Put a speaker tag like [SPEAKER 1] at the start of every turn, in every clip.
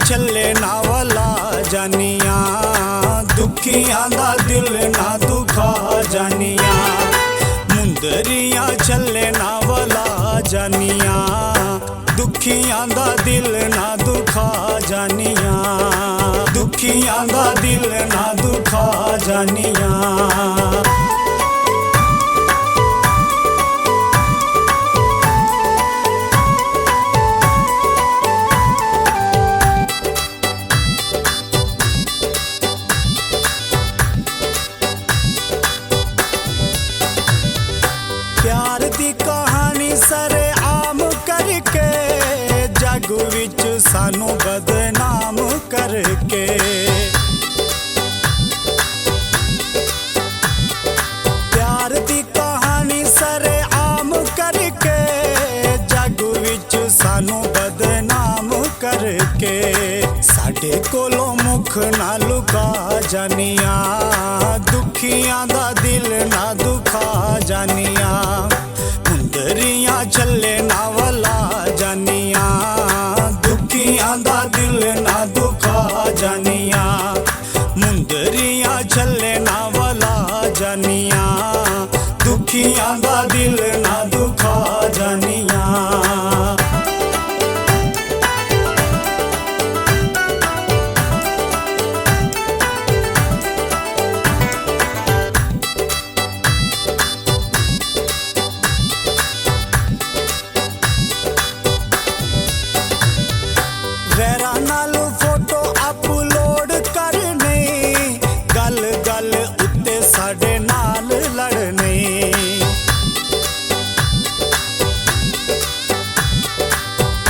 [SPEAKER 1] छले ना वला जानिया, दुखियां दा दिल ना दुखा जानिया। मुंदरियां छले ना वला जानिया, दुखियां दा दिल ना दुखा जानिया, दुखियां दा दिल ना दुखा जानिया। प्यार दी कहानी सरे आम करके, जग विच सानू बदनाम करके। प्यार दी कहानी सरे आम करके, जग विच सानू बदनाम करके। साडे कोलों मुख ना लुका जानिया, दुखियां दा दिल ना दुखा जानिया। मुंदरियां छले ना वला जानिया, दुखियां दा दिल ना दुखा जानिया। मुंदरियां छले ना वला जानिया, दुखियां दा दिल ना दुखा जानिया। गैरा नाल फोटो अपलोड करने, गल गल उत्ते साडे नाल लड़ने।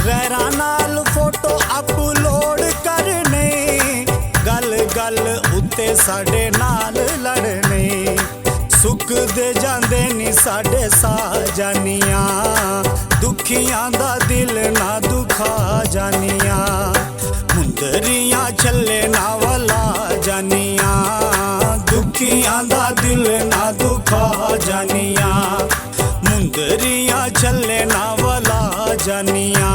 [SPEAKER 1] गैरा नाल फोटो अपलोड करने, गल गल उत्ते साडे नाल लड़ने। सुख दे जांदे नी साडे साजानिया, दुखियां दा दिल ना दुखा जानिया। मुंदरियां छले ना वला जानिया, दुखियां दा दिल ना दुखा जानिया। मुंदरियां छले ना वला जानिया,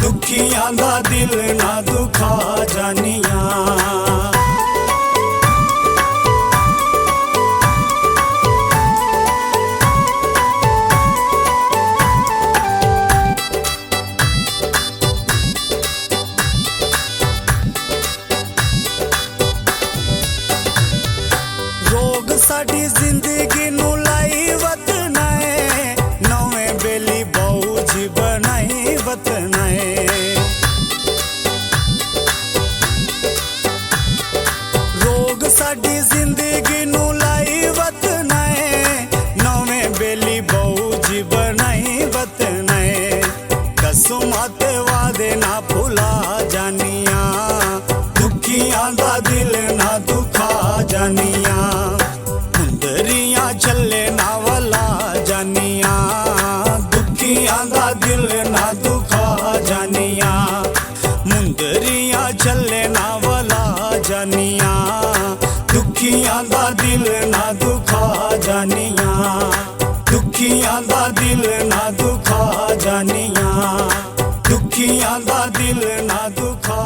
[SPEAKER 1] दुखियां दा दिल ना दुखा जानिया। रोग साडी जिंदगी नू लाई वतना है, नवें बेली बहु जी बनाई वतना है। रोग साडी जिंदगी नू लाई वतना है, नवें बेली बहु जी बनाई वतना है। कसमां ते वादे ना भुला जानिया, दुखियां दा दिल ना दुखा जानिया। मुंदरियां छले ना वला जानिया, दुखियां दा दिल ना दुखा जानिया। मुंदरियां छले ना वला जानिया, दुखियां दा दिल ना दुखा जानिया, दुखियां दा दिल ना दुखा जानिया, दुखियां दा दिल ना दुखा